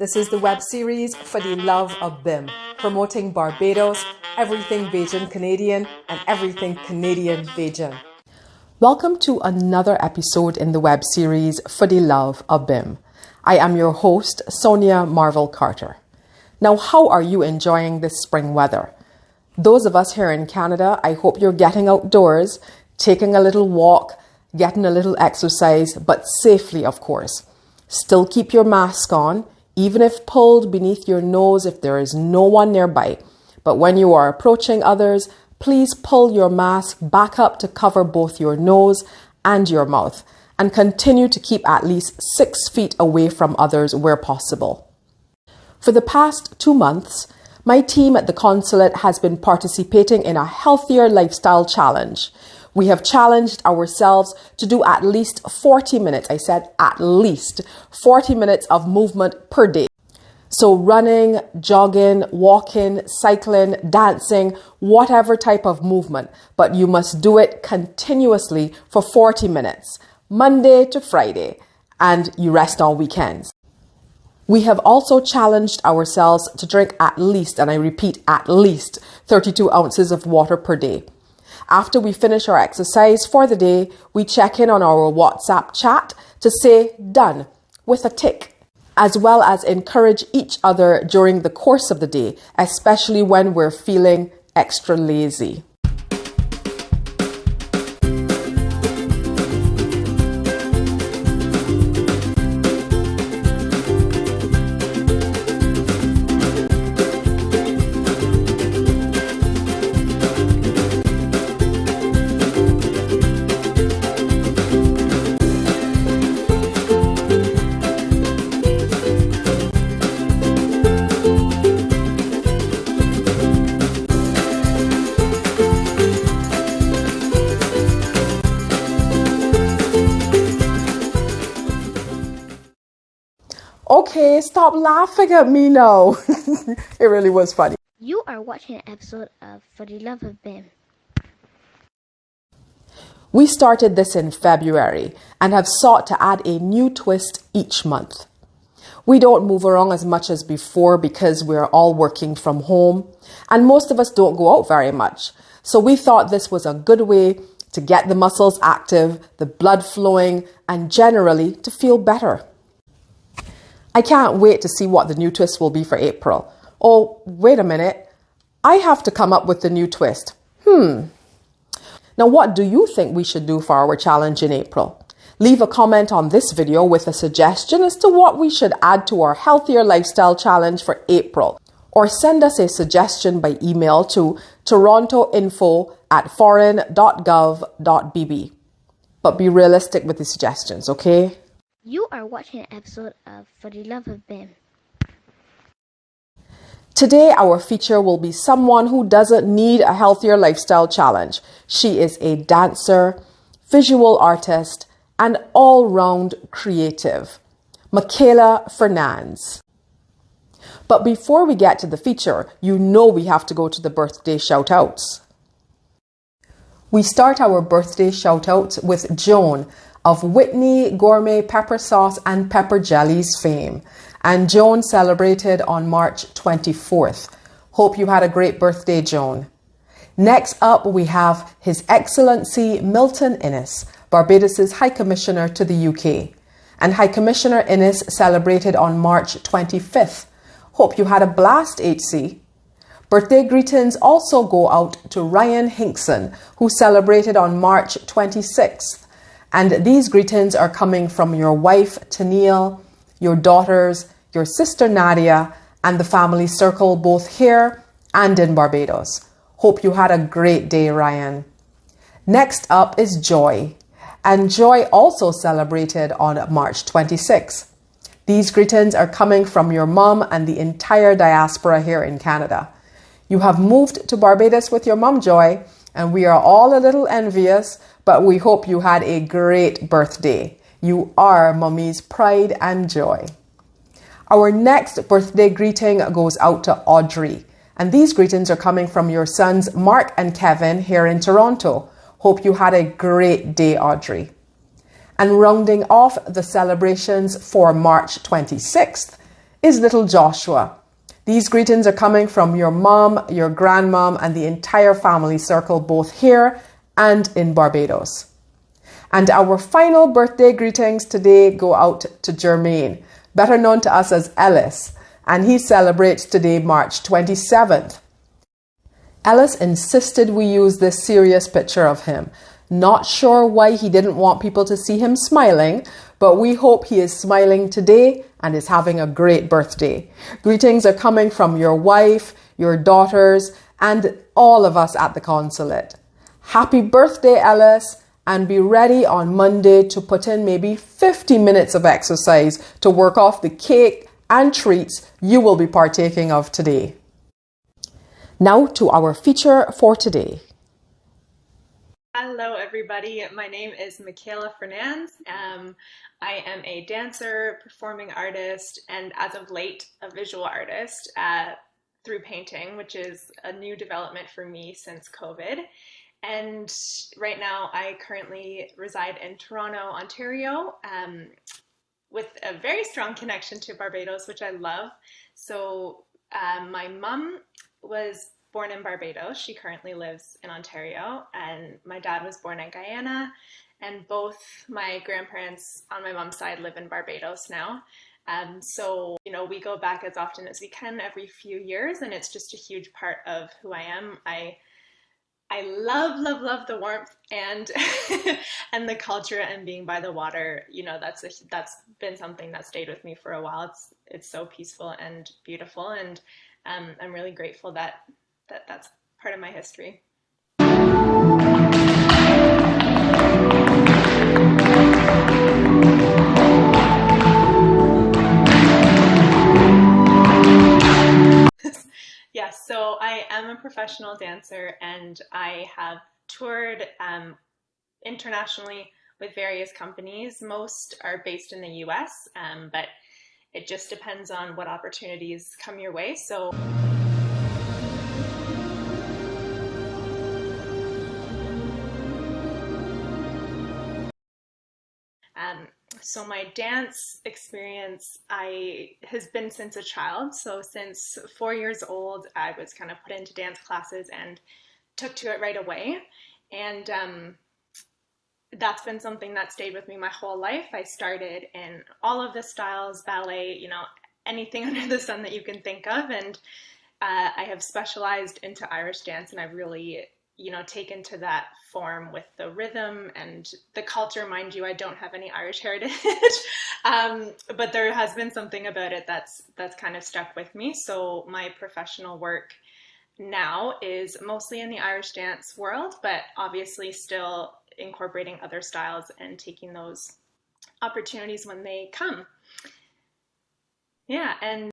This is the web series for the love of BIM, promoting Barbados, everything Bajan Canadian, and everything Canadian Bajan. Welcome to another episode in the web series for the love of BIM. I am your host, Sonia Marvel Carter. Now, how are you enjoying this spring weather? Those of us here in Canada, I hope you're getting outdoors, taking a little walk, getting a little exercise, but safely, of course. Still keep your mask on, even if pulled beneath your nose if there is no one nearby. But when you are approaching others, please pull your mask back up to cover both your nose and your mouth, and continue to keep at least 6 feet away from others where possible. For the past 2 months, my team at the consulate has been participating in a healthier lifestyle challenge. We have challenged ourselves to do at least 40 minutes, I said at least 40 minutes of movement per day. So running, jogging, walking, cycling, dancing, whatever type of movement, but you must do it continuously for 40 minutes, Monday to Friday, and you rest on weekends. We have also challenged ourselves to drink at least, and I repeat, at least 32 ounces of water per day. After we finish our exercise for the day, we check in on our WhatsApp chat to say done with a tick, as well as encourage each other during the course of the day, especially when we're feeling extra lazy. Okay, stop laughing at me now. It really was funny. You are watching an episode of For the Love of BIM. We started this in February and have sought to add a new twist each month. We don't move around as much as before because we're all working from home and most of us don't go out very much. So we thought this was a good way to get the muscles active, the blood flowing, and generally to feel better. I can't wait to see what the new twist will be for April. Oh, wait a minute. I have to come up with the new twist. Now, what do you think we should do for our challenge in April? Leave a comment on this video with a suggestion as to what we should add to our healthier lifestyle challenge for April. Or send us a suggestion by email to torontoinfo@foreign.gov.bb. But be realistic with the suggestions, okay? You are watching an episode of For the Love of BIM. Today, our feature will be someone who doesn't need a healthier lifestyle challenge. She is a dancer, visual artist, and all-round creative. Michaela Fernandes. But before we get to the feature, you know we have to go to the birthday shout-outs. We start our birthday shout-outs with Joan of Whitney Gourmet Pepper Sauce and Pepper Jellies fame. And Joan celebrated on March 24th. Hope you had a great birthday, Joan. Next up, we have His Excellency Milton Innes, Barbados' High Commissioner to the UK. And High Commissioner Innes celebrated on March 25th. Hope you had a blast, HC. Birthday greetings also go out to Ryan Hinkson, who celebrated on March 26th. And these greetings are coming from your wife, Tennille, your daughters, your sister, Nadia, and the family circle both here and in Barbados. Hope you had a great day, Ryan. Next up is Joy. And Joy also celebrated on March 26th. These greetings are coming from your mom and the entire diaspora here in Canada. You have moved to Barbados with your mom, Joy, and we are all a little envious, but we hope you had a great birthday. You are Mommy's pride and joy. Our next birthday greeting goes out to Audrey. And these greetings are coming from your sons, Mark and Kevin, here in Toronto. Hope you had a great day, Audrey. And rounding off the celebrations for March 26th is little Joshua. These greetings are coming from your mom, your grandmom, and the entire family circle, both here and in Barbados. And our final birthday greetings today go out to Jermaine, better known to us as Ellis, and he celebrates today, March 27th. Ellis insisted we use this serious picture of him. Not sure why he didn't want people to see him smiling, but we hope he is smiling today and is having a great birthday. Greetings are coming from your wife, your daughters, and all of us at the consulate. Happy birthday, Ellis, and be ready on Monday to put in maybe 50 minutes of exercise to work off the cake and treats you will be partaking of today. Now to our feature for today. Hello everybody, my name is Michaela Fernandes. I am a dancer, performing artist, and as of late, a visual artist through painting, which is a new development for me since COVID. And right now I currently reside in Toronto, Ontario, with a very strong connection to Barbados, which I love. So my mom was born in Barbados. She currently lives in Ontario, and my dad was born in Guyana, and both my grandparents on my mom's side live in Barbados now. So, you know, we go back as often as we can every few years, and it's just a huge part of who I am. I love the warmth and and the culture and being by the water. You know, that's been something that stayed with me for a while. It's so peaceful and beautiful, and I'm really grateful that's part of my history. Yes, so I am a professional dancer, and I have toured internationally with various companies. Most are based in the US, but it just depends on what opportunities come your way. So my dance experience has been since a child. So since 4 years old, I was kind of put into dance classes and took to it right away. And that's been something that stayed with me my whole life. I started in all of the styles, ballet, you know, anything under the sun that you can think of. And I have specialized into Irish dance, and I've really, you know, taken to that form with the rhythm and the culture. Mind you, I don't have any Irish heritage, but there has been something about it that's kind of stuck with me. So my professional work now is mostly in the Irish dance world, but obviously still incorporating other styles and taking those opportunities when they come. Yeah, and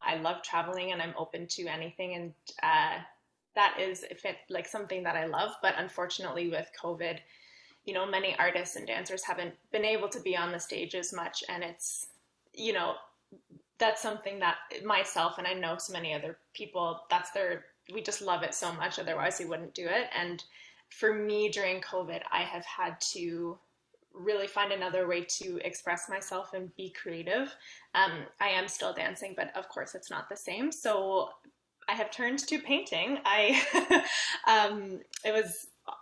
I love traveling, and I'm open to anything, and that is like something that I love. But unfortunately with COVID, you know, many artists and dancers haven't been able to be on the stage as much, and it's, you know, that's something that myself, and I know so many other people, we just love it so much, otherwise we wouldn't do it. And for me during COVID, I have had to really find another way to express myself and be creative. I am still dancing, but of course it's not the same. So I have turned to painting.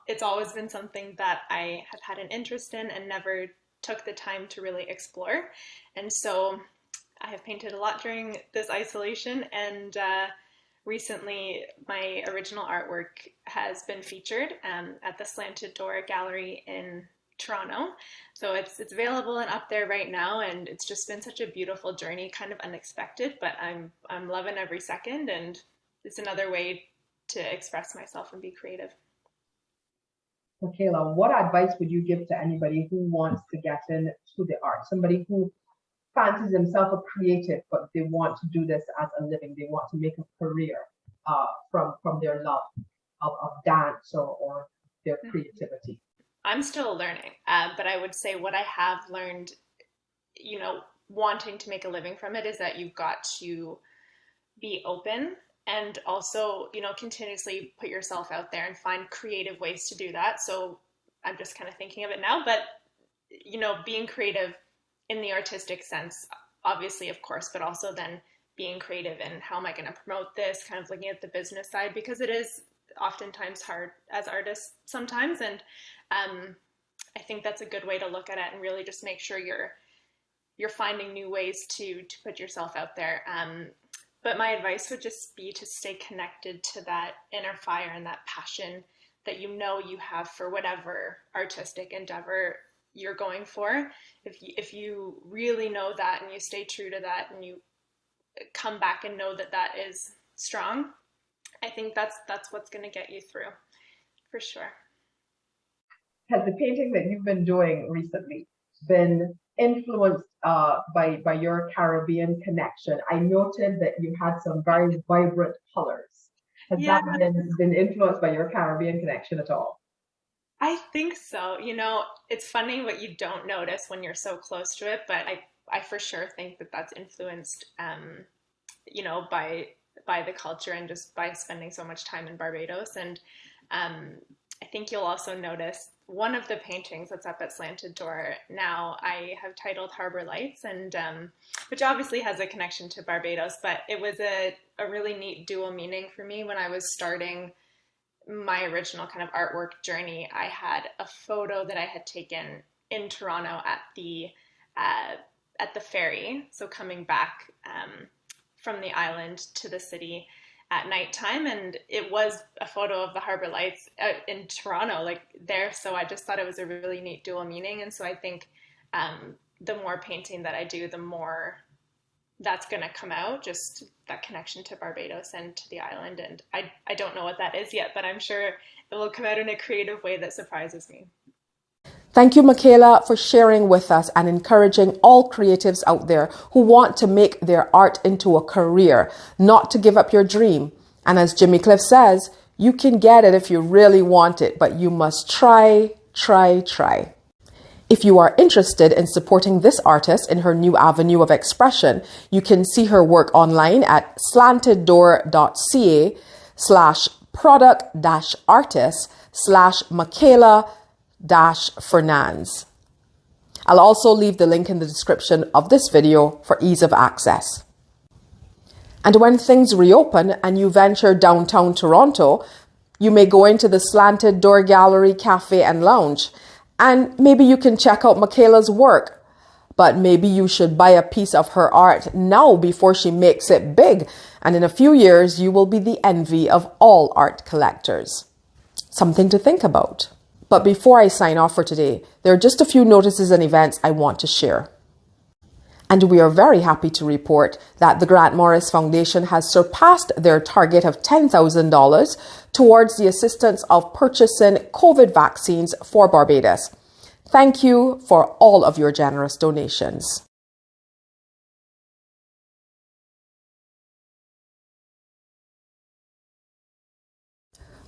It's always been something that I have had an interest in and never took the time to really explore. And so I have painted a lot during this isolation, and recently my original artwork has been featured at the Slanted Door Gallery in Toronto. So it's available and up there right now, and it's just been such a beautiful journey, kind of unexpected, but I'm loving every second, and it's another way to express myself and be creative. Michaela, what advice would you give to anybody who wants to get into the arts? Somebody who fancies themselves a creative, but they want to do this as a living. They want to make a career from their love of dance or their creativity. I'm still learning, but I would say what I have learned, you know, wanting to make a living from it, is that you've got to be open and also, continuously put yourself out there and find creative ways to do that. So I'm just kind of thinking of it now, but, being creative in the artistic sense, obviously, of course, but also then being creative in how am I going to promote this, kind of looking at the business side, because it is oftentimes hard as artists sometimes. And I think that's a good way to look at it and really just make sure you're finding new ways to put yourself out there. But my advice would just be to stay connected to that inner fire and that passion that you have for whatever artistic endeavor you're going for. If you really know that and you stay true to that and you come back and know that that is strong, I think that's what's going to get you through, for sure. Has the painting that you've been doing recently been influenced by your Caribbean connection? I noted that you had some very vibrant colors. Has that been influenced by your Caribbean connection at all? I think so. It's funny what you don't notice when you're so close to it, but I for sure think that that's influenced, by the culture and just by spending so much time in Barbados. And I think you'll also notice one of the paintings that's up at Slanted Door now, I have titled Harbor Lights, and which obviously has a connection to Barbados, but it was a really neat dual meaning for me. When I was starting my original kind of artwork journey, I had a photo that I had taken in Toronto at the ferry, so coming back from the island to the city at nighttime, and it was a photo of the Harbor Lights in Toronto, like there. So I just thought it was a really neat dual meaning, and so I think the more painting that I do, the more that's going to come out, just that connection to Barbados and to the island. And I don't know what that is yet, but I'm sure it will come out in a creative way that surprises me. Thank you, Michaela, for sharing with us and encouraging all creatives out there who want to make their art into a career, not to give up your dream. And as Jimmy Cliff says, you can get it if you really want it, but you must try. If you are interested in supporting this artist in her new avenue of expression, you can see her work online at slanteddoor.ca/product-artist/Michaela-Fernandes. I'll also leave the link in the description of this video for ease of access. And when things reopen and you venture downtown Toronto, you may go into the Slanted Door Gallery, Cafe and Lounge, and maybe you can check out Michaela's work. But maybe you should buy a piece of her art now before she makes it big, and in a few years you will be the envy of all art collectors. Something to think about. But before I sign off for today, there are just a few notices and events I want to share. And we are very happy to report that the Grant Morris Foundation has surpassed their target of $10,000 towards the assistance of purchasing COVID vaccines for Barbados. Thank you for all of your generous donations.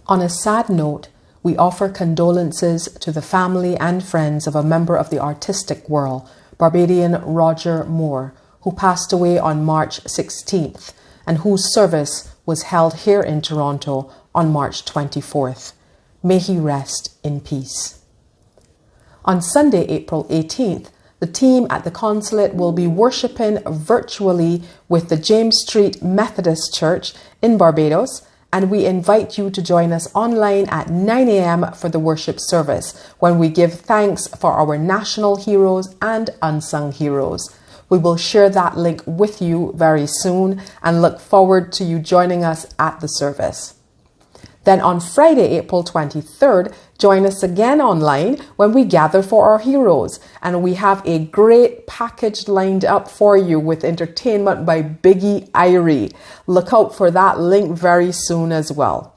On a sad note, we offer condolences to the family and friends of a member of the artistic world, Barbadian Roger Moore, who passed away on March 16th and whose service was held here in Toronto on March 24th. May he rest in peace. On Sunday, April 18th, the team at the consulate will be worshipping virtually with the James Street Methodist Church in Barbados, and we invite you to join us online at 9 a.m. for the worship service, when we give thanks for our national heroes and unsung heroes. We will share that link with you very soon and look forward to you joining us at the service. Then on Friday, April 23rd, join us again online when we gather for our heroes. And we have a great package lined up for you with entertainment by Biggie Irie. Look out for that link very soon as well.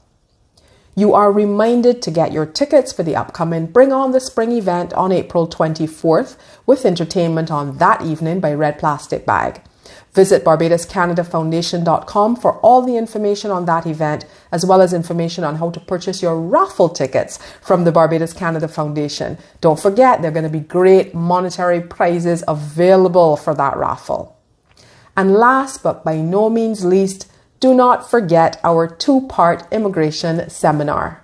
You are reminded to get your tickets for the upcoming Bring On the Spring event on April 24th, with entertainment on that evening by Red Plastic Bag. Visit Barbados-CanadaFoundation.com for all the information on that event, as well as information on how to purchase your raffle tickets from the Barbados-Canada Foundation. Don't forget, there are going to be great monetary prizes available for that raffle. And last but by no means least, do not forget our 2-part immigration seminar.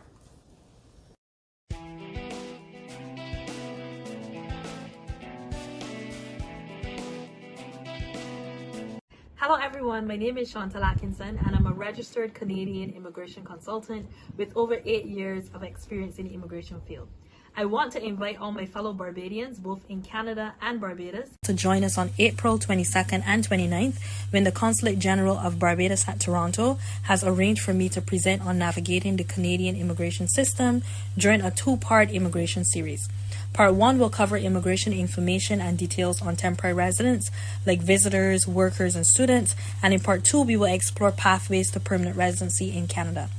Hello everyone, my name is Chantal Atkinson and I'm a registered Canadian immigration consultant with over 8 years of experience in the immigration field. I want to invite all my fellow Barbadians, both in Canada and Barbados, to join us on April 22nd and 29th when the Consulate General of Barbados at Toronto has arranged for me to present on navigating the Canadian immigration system during a 2-part immigration series. Part 1 will cover immigration information and details on temporary residents like visitors, workers, and students, and in Part 2 we will explore pathways to permanent residency in Canada.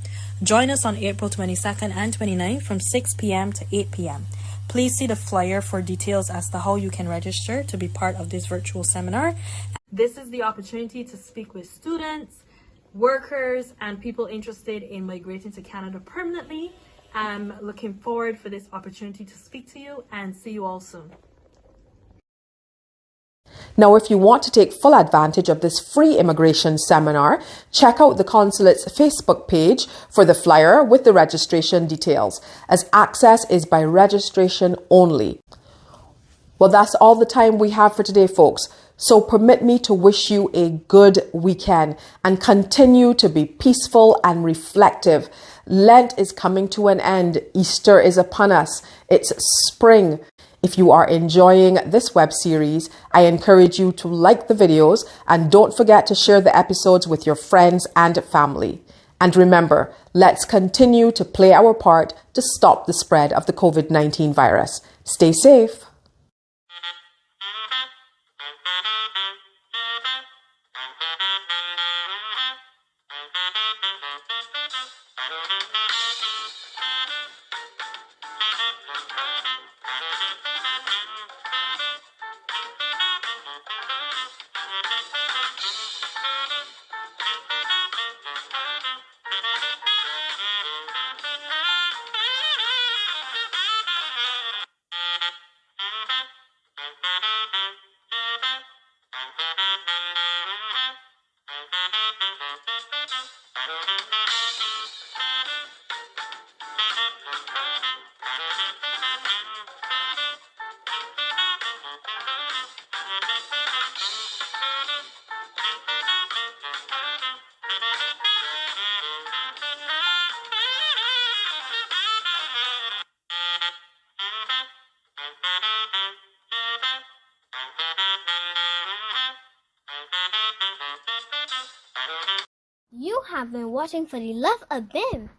Join us on April 22nd and 29th from 6 p.m. to 8 p.m. Please see the flyer for details as to how you can register to be part of this virtual seminar. This is the opportunity to speak with students, workers, and people interested in migrating to Canada permanently. I'm looking forward for this opportunity to speak to you and see you all soon. Now, if you want to take full advantage of this free immigration seminar, check out the Consulate's Facebook page for the flyer with the registration details, as access is by registration only. Well, that's all the time we have for today, folks. So permit me to wish you a good weekend and continue to be peaceful and reflective. Lent is coming to an end. Easter is upon us. It's spring. If you are enjoying this web series, I encourage you to like the videos and don't forget to share the episodes with your friends and family. And remember, let's continue to play our part to stop the spread of the COVID-19 virus. Stay safe. You have been watching For the Love of BIM.